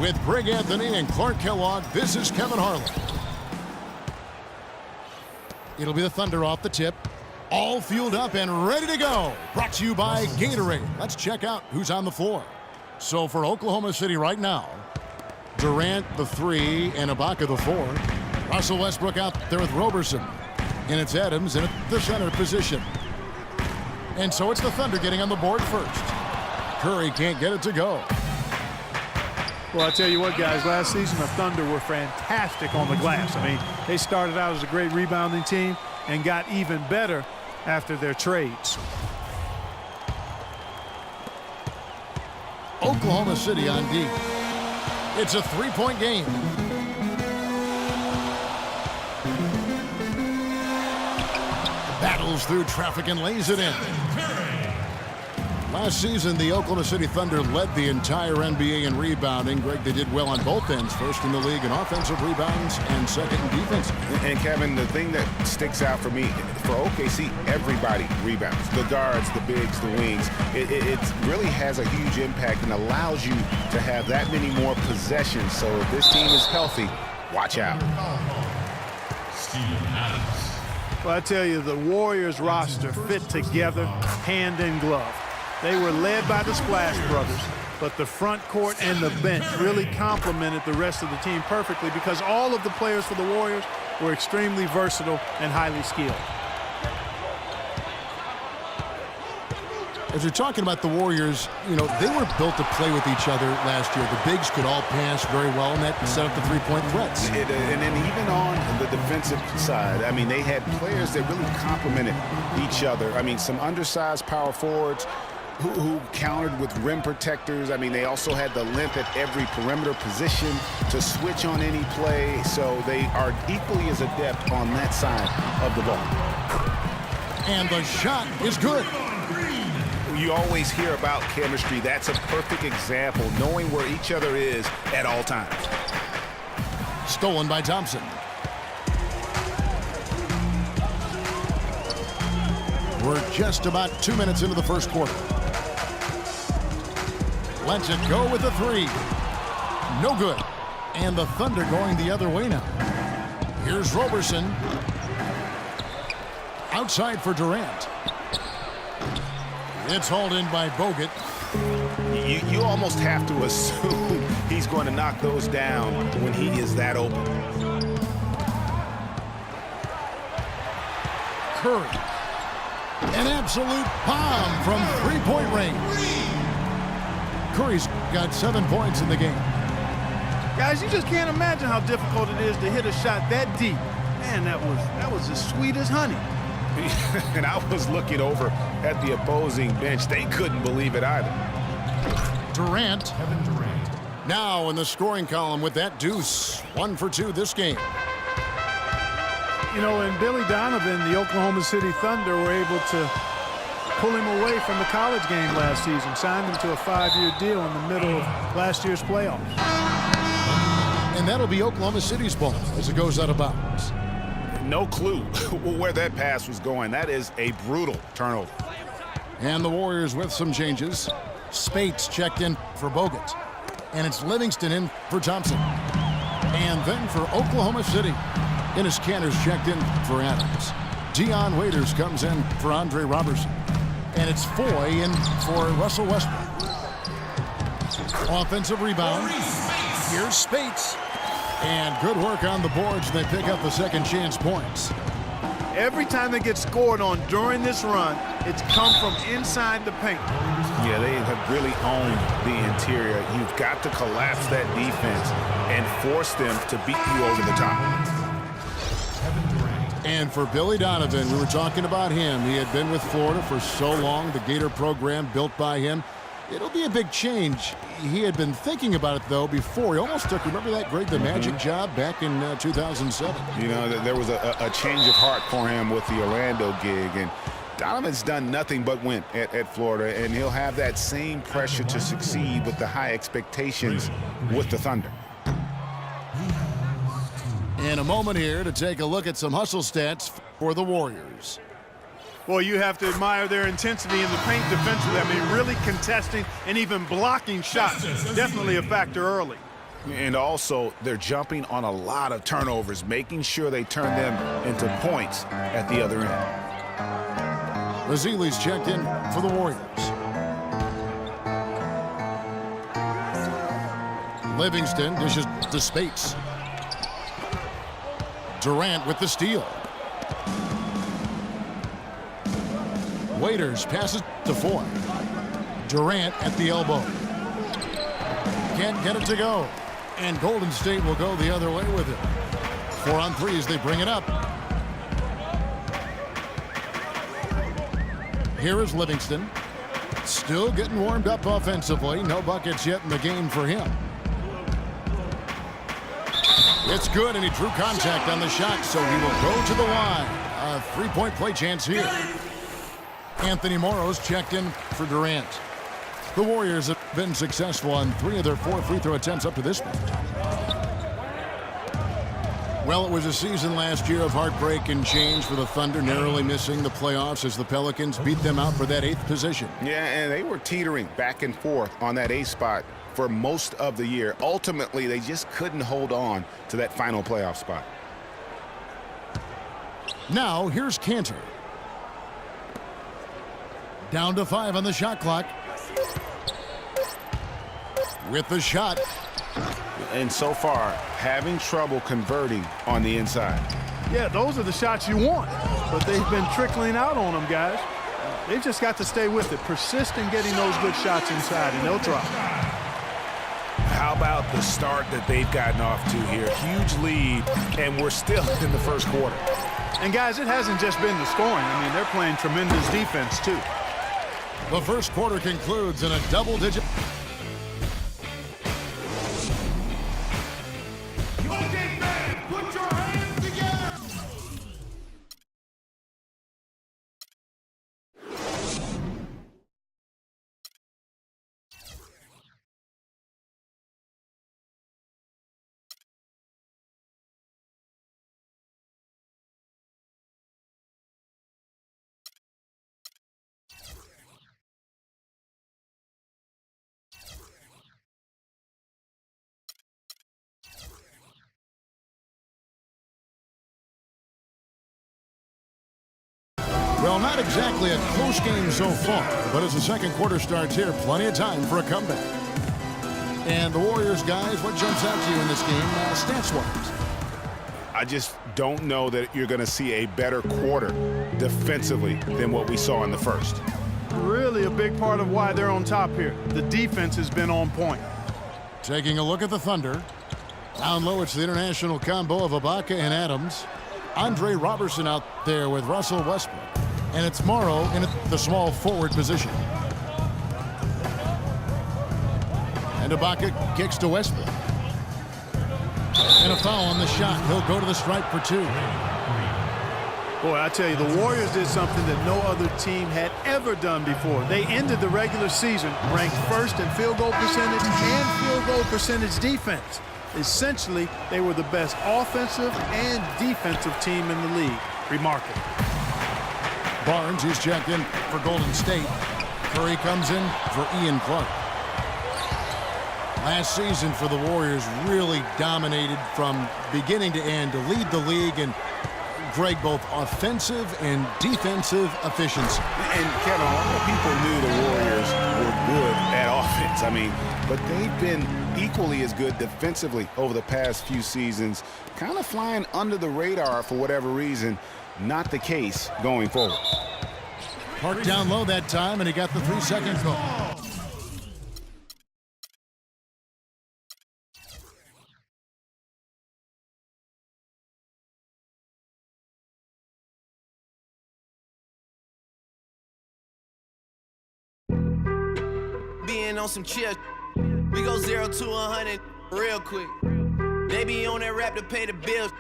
With Greg Anthony and Clark Kellogg, this is Kevin Harlan. It'll be the Thunder off the tip. All fueled up and ready to go. Brought to you by Gatorade. Let's check out who's on the floor. So for Oklahoma City right now, Durant the 3 and Ibaka the 4. Russell Westbrook out there with Roberson. And it's Adams in the center position. And so it's the Thunder getting on the board first. Curry can't get it to go. Well, I tell you what, guys, last season the Thunder were fantastic on the glass. I mean, they started out as a great rebounding team and got even better after their trades. Oklahoma City on D. It's a three-point game. Battles through traffic and lays it in. Last season, the Oklahoma City Thunder led the entire NBA in rebounding. Greg, they did well on both ends. First in the league in offensive rebounds and second in defense. And Kevin, the thing that sticks out for me, for OKC, everybody rebounds. The guards, the bigs, the wings. It really has a huge impact and allows you to have that many more possessions. So if this team is healthy, watch out. Steven Adams. Well, I tell you, the Warriors roster fit together hand in glove. They were led by the Splash Brothers, but the front court and the bench really complemented the rest of the team perfectly because all of the players for the Warriors were extremely versatile and highly skilled. As you're talking about the Warriors, you know, they were built to play with each other last year. The bigs could all pass very well, and that set up the three-point threats. And then even on the defensive side, I mean, they had players that really complemented each other. I mean, some undersized power forwards who countered with rim protectors. I mean, they also had the length at every perimeter position to switch on any play. So they are equally as adept on that side of the ball. And the shot is good. You always hear about chemistry. That's a perfect example, knowing where each other is at all times. Stolen by Thompson. We're just about 2 minutes into the first quarter. Lets it go with the 3. No good. And the Thunder going the other way now. Here's Roberson. Outside for Durant. It's hauled in by Bogut. You almost have to assume he's going to knock those down when he is that open. Curry. An absolute bomb from three-point range. Curry's got 7 points in the game. Guys, you just can't imagine how difficult it is to hit a shot that deep. Man, that was as sweet as honey. And I was looking over at the opposing bench. They couldn't believe it either. Durant. Kevin Durant. Now in the scoring column with that deuce. 1 for 2 this game. You know, and Billy Donovan, the Oklahoma City Thunder, were able to pull him away from the college game last season, signed him to a 5-year deal in the middle of last year's playoffs. And that'll be Oklahoma City's ball as it goes out of bounds. No clue where that pass was going. That is a brutal turnover. And the Warriors with some changes. Spates checked in for Bogut. And it's Livingston in for Thompson. And then for Oklahoma City, Enes Kanter's checked in for Adams. Dion Waiters comes in for Andre Roberson. And it's Foy in for Russell Westbrook. Offensive rebound. Here's Spates. And good work on the boards. They pick up the second chance points. Every time they get scored on during this run, it's come from inside the paint. Yeah, they have really owned the interior. You've got to collapse that defense and force them to beat you over the top. Kevin Durant. And for Billy Donovan, we were talking about him. He had been with Florida for so long, the Gator program built by him. It'll be a big change. He had been thinking about it, though, before. He almost took, remember that Greg, the Magic job back in 2007? You know, there was a change of heart for him with the Orlando gig. And Donovan's done nothing but win at Florida, and he'll have that same pressure to succeed with the high expectations with the Thunder. In a moment here to take a look at some hustle stats for the Warriors. Well, you have to admire their intensity in the paint defensively. I mean, really contesting and even blocking shots. Definitely a factor early. And also, they're jumping on a lot of turnovers, making sure they turn them into points at the other end. Mazzili's checked in for the Warriors. Livingston dishes to Spates. Durant with the steal. Waiters passes to Ford. Durant at the elbow. Can't get it to go. And Golden State will go the other way with it. 4 on 3 as they bring it up. Here is Livingston. Still getting warmed up offensively. No buckets yet in the game for him. It's good, and he drew contact on the shot, so he will go to the line. A 3-point play chance here. Anthony Morrow's checked in for Durant. The Warriors have been successful on 3 of their 4 free throw attempts up to this point. Well, it was a season last year of heartbreak and change for the Thunder, narrowly missing the playoffs as the Pelicans beat them out for that 8th position. Yeah, and they were teetering back and forth on that 8th spot for most of the year. Ultimately, they just couldn't hold on to that final playoff spot. Now, here's Cantor. Down to 5 on the shot clock. With the shot. And so far, having trouble converting on the inside. Yeah, those are the shots you want, but they've been trickling out on them, guys. They've just got to stay with it. Persist in getting those good shots inside, and they'll drop. How about the start that they've gotten off to here? Huge lead, and we're still in the first quarter. And, guys, it hasn't just been the scoring. I mean, they're playing tremendous defense, too. The first quarter concludes in a double-digit. Well, not exactly a close game so far, but as the second quarter starts here, plenty of time for a comeback. And the Warriors, guys, what jumps out to you in this game, stats-wise? I just don't know that you're going to see a better quarter defensively than what we saw in the first. Really a big part of why they're on top here. The defense has been on point. Taking a look at the Thunder. Down low, it's the international combo of Ibaka and Adams. Andre Robertson out there with Russell Westbrook. And it's Morrow in the small forward position. And Ibaka kicks to Westbrook. And a foul on the shot. He'll go to the stripe for 2. Boy, I tell you, the Warriors did something that no other team had ever done before. They ended the regular season ranked first in field goal percentage and field goal percentage defense. Essentially, they were the best offensive and defensive team in the league. Remarkable. Barnes, he's checked in for Golden State. Curry comes in for Ian Clark. Last season for the Warriors really dominated from beginning to end to lead the league and Greg, both offensive and defensive efficiency. And Kevin, a lot of people knew the Warriors were good at offense. I mean, but they've been equally as good defensively over the past few seasons, kind of flying under the radar for whatever reason. Not the case going forward. Park down low that time, and he got the 3-second call. Being on some chill, we go 0 to 100 real quick. They be on that rap to pay the bills.